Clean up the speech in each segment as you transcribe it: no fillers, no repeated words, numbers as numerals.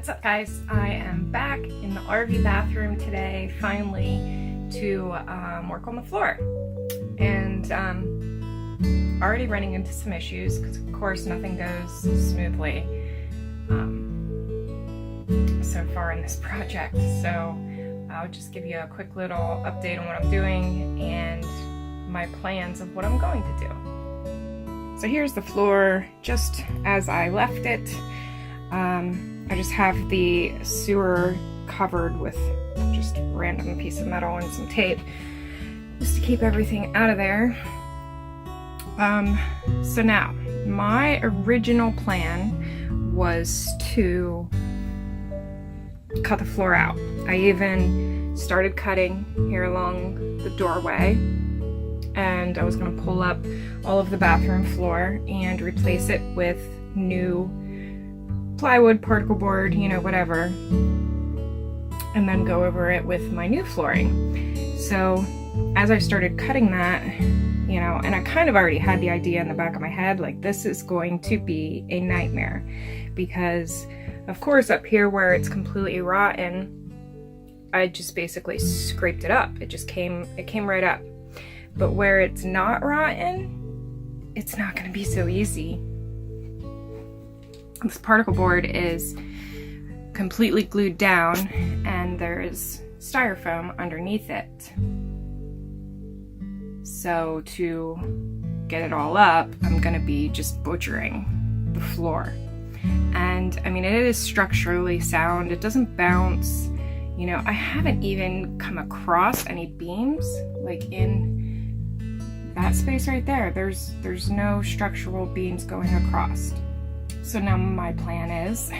What's up, guys? I am back in the RV bathroom today, finally, to work on the floor. And already running into some issues because, of course, nothing goes smoothly so far in this project. So I'll just give you a quick little update on what I'm doing and my plans of what I'm going to do. So here's the floor just as I left it. I just have the sewer covered with just a random piece of metal and some tape just to keep everything out of there. So now, my original plan was to cut the floor out. I even started cutting here along the doorway, and I was going to pull up all of the bathroom floor and replace it with new plywood, particle board, you know, whatever, and then go over it with my new flooring. So as I started cutting that, you know, and I kind of already had the idea in the back of my head, like, this is going to be a nightmare, because of course up here where it's completely rotten, I just basically scraped it up. It came right up. But where it's not rotten, it's not going to be so easy. This particle board is completely glued down, and there's styrofoam underneath it. So to get it all up, I'm going to be just butchering the floor. And I mean, it is structurally sound. It doesn't bounce. You know, I haven't even come across any beams like in that space right there. There's no structural beams going across. So now my plan is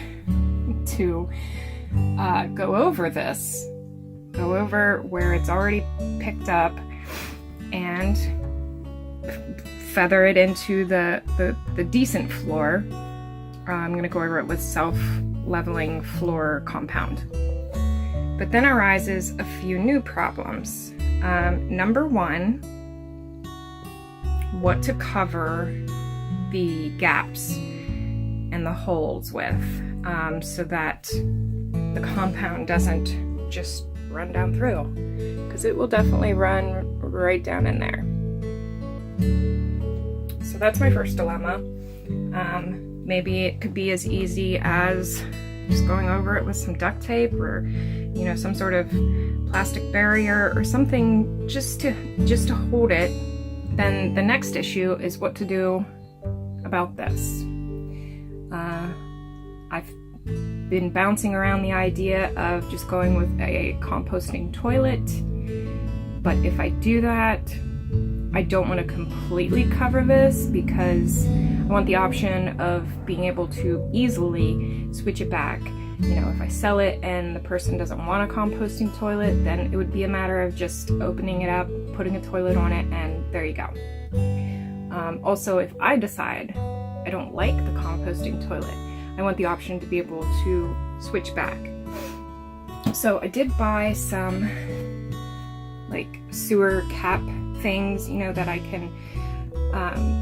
to go over where it's already picked up and feather it into the decent floor. I'm going to go over it with self-leveling floor compound. But then arises a few new problems. Number one, what to cover the gaps and the holes with, so that the compound doesn't just run down through, because it will definitely run right down in there. So that's my first dilemma. Maybe it could be as easy as just going over it with some duct tape, or, you know, some sort of plastic barrier or something just to hold it. Then the next issue is what to do about this. I've been bouncing around the idea of just going with a composting toilet, but if I do that, I don't want to completely cover this, because I want the option of being able to easily switch it back. You know, if I sell it and the person doesn't want a composting toilet, then it would be a matter of just opening it up, putting a toilet on it, and there you go. Also, if I decide I don't like the composting toilet, I want the option to be able to switch back. So I did buy some like sewer cap things, you know, that I can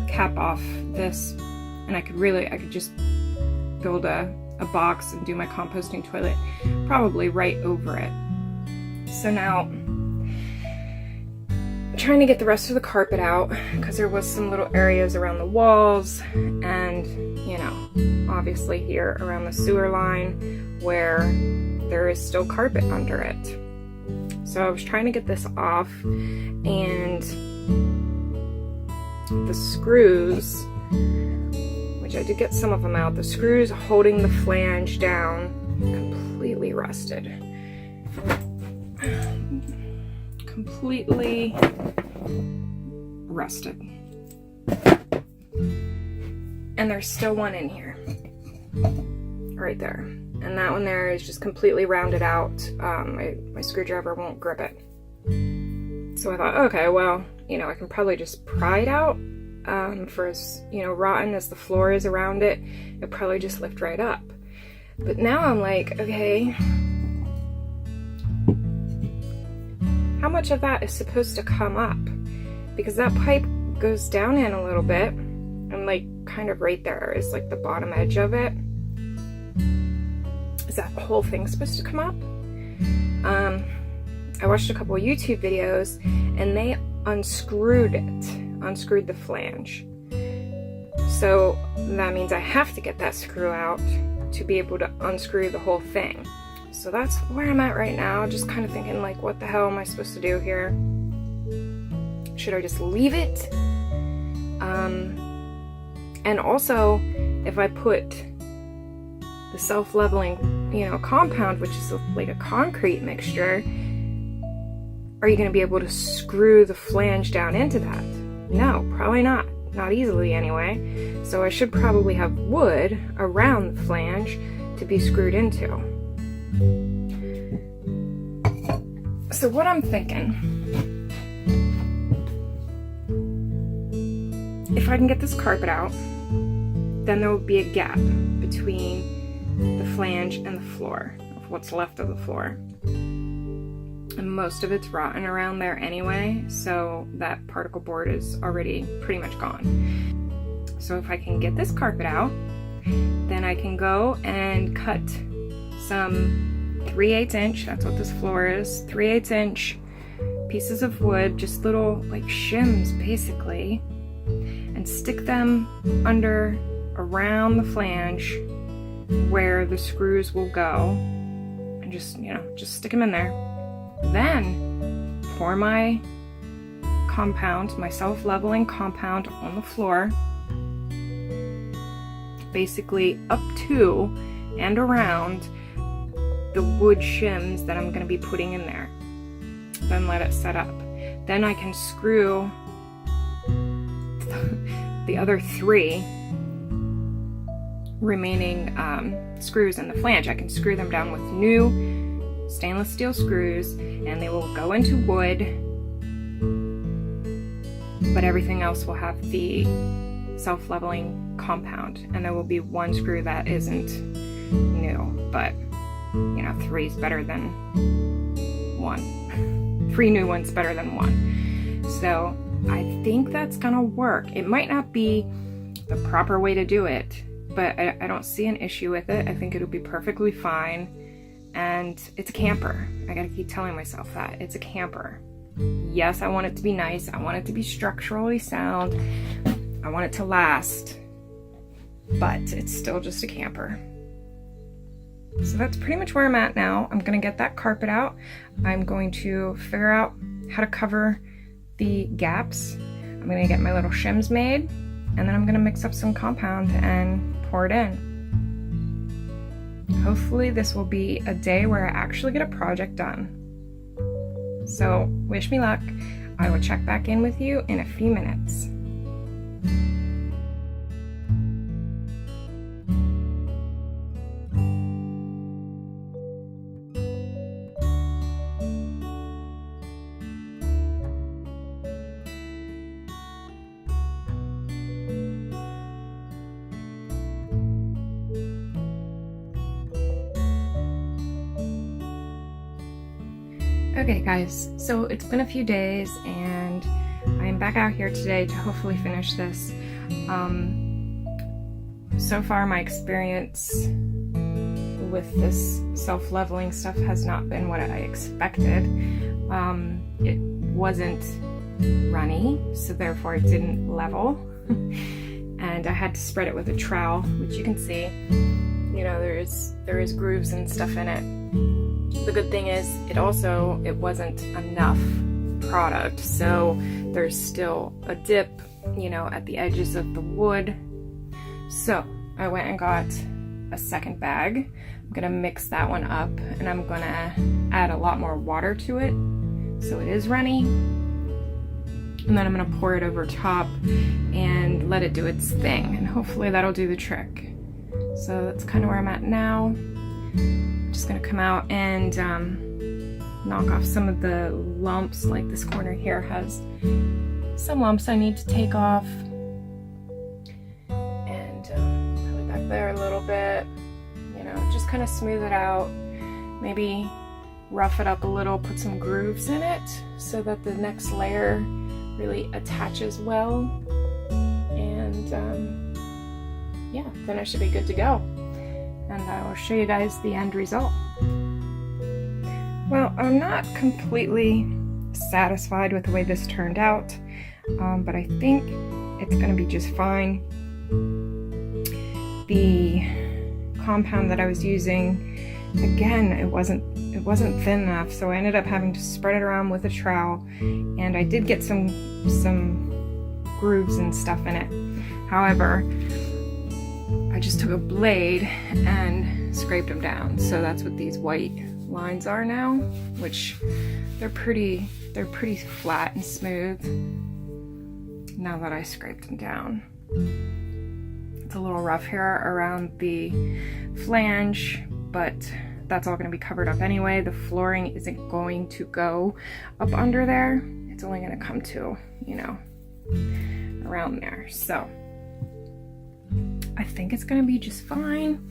cap off this, and I could just build a box and do my composting toilet probably right over it. So now I'm trying to get the rest of the carpet out, because there was some little areas around the walls and, you know, obviously here around the sewer line where there is still carpet under it. So I was trying to get this off, and the screws, which I did get some of them out, the screws holding the flange down completely rusted. Completely rusted. And there's still one in here. Right there. And that one there is just completely rounded out. My screwdriver won't grip it. So I thought, okay, well, you know, I can probably just pry it out. For as, you know, rotten as the floor is around it, it'll probably just lift right up. But now I'm like, okay, how much of that is supposed to come up? Because that pipe goes down in a little bit, and like kind of right there is like the bottom edge of it. is that whole thing supposed to come up? I watched a couple of YouTube videos and they unscrewed the flange. So that means I have to get that screw out to be able to unscrew the whole thing. So that's where I'm at right now, just kind of thinking like, what the hell am I supposed to do here? Should I just leave it? And also, if I put the self-leveling, you know, compound, which is like a concrete mixture, are you going to be able to screw the flange down into that? No, probably not. Not easily anyway. So I should probably have wood around the flange to be screwed into. So what I'm thinking, if I can get this carpet out, then there will be a gap between the flange and the floor, of what's left of the floor. And most of it's rotten around there anyway, so that particle board is already pretty much gone. So if I can get this carpet out, then I can go and cut some 3/8 inch, that's what this floor is, 3/8 inch pieces of wood, just little like shims basically, and stick them around the flange where the screws will go, and just stick them in there. Then pour my compound, my self-leveling compound on the floor, basically up to and around the wood shims that I'm going to be putting in there. Then let it set up. Then I can screw the other 3 remaining screws in the flange. I can screw them down with new stainless steel screws and they will go into wood, but everything else will have the self-leveling compound, and there will be 1 screw that isn't new, but 3 is better than 1. 3 new ones better than 1. So I think that's gonna work. It might not be the proper way to do it, but I don't see an issue with it. I think it'll be perfectly fine. And it's a camper. I gotta keep telling myself that. It's a camper. Yes, I want it to be nice. I want it to be structurally sound. I want it to last. But it's still just a camper. So that's pretty much where I'm at now. I'm gonna get that carpet out. I'm going to figure out how to cover the gaps. I'm gonna get my little shims made, and then I'm gonna mix up some compound and pour it in. Hopefully this will be a day where I actually get a project done. So wish me luck. I will check back in with you in a few minutes. Okay guys, so it's been a few days and I'm back out here today to hopefully finish this. So far my experience with this self-leveling stuff has not been what I expected. It wasn't runny, so therefore it didn't level. And I had to spread it with a trowel, which you can see, there is grooves and stuff in it. The good thing is it wasn't enough product, so there's still a dip, at the edges of the wood. So I went and got a second bag. I'm gonna mix that one up and I'm gonna add a lot more water to it so it is runny. And then I'm gonna pour it over top and let it do its thing, and hopefully that'll do the trick. So that's kind of where I'm at now. Just gonna come out and knock off some of the lumps. Like this corner here has some lumps I need to take off, and probably back there a little bit, just kind of smooth it out, maybe rough it up a little, put some grooves in it so that the next layer really attaches well, and yeah, then I should be good to go. and I will show you guys the end result. Well, I'm not completely satisfied with the way this turned out, but I think it's going to be just fine. The compound that I was using, again, it wasn't thin enough, so I ended up having to spread it around with a trowel, and I did get some grooves and stuff in it. However, I just took a blade and scraped them down, so that's what these white lines are now, which they're pretty flat and smooth now that I scraped them down. It's a little rough here around the flange, but that's all going to be covered up anyway. The flooring isn't going to go up under there. It's only going to come to, you know, around there. So I think it's going to be just fine,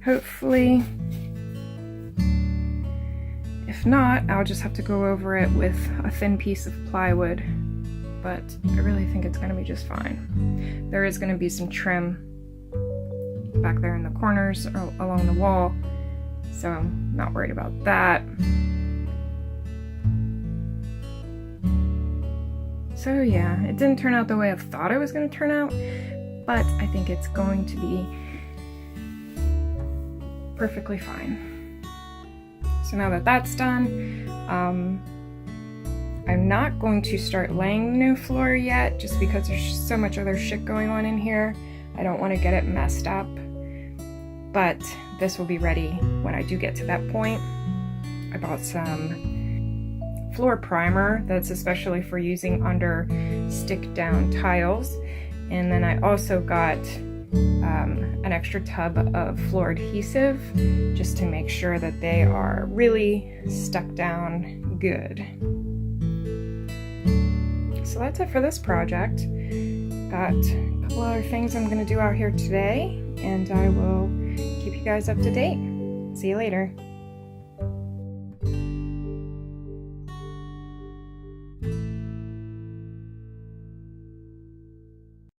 hopefully. If not, I'll just have to go over it with a thin piece of plywood, but I really think it's going to be just fine. There is going to be some trim back there in the corners or along the wall, so I'm not worried about that. So yeah, it didn't turn out the way I thought it was going to turn out, but I think it's going to be perfectly fine. So now that that's done, I'm not going to start laying the new floor yet, just because there's so much other shit going on in here. I don't want to get it messed up, but this will be ready when I do get to that point. I bought some floor primer that's especially for using under stick down tiles, and then I also got an extra tub of floor adhesive just to make sure that they are really stuck down good. So that's it for this project. Got a couple other things I'm going to do out here today, and I will keep you guys up to date. See you later.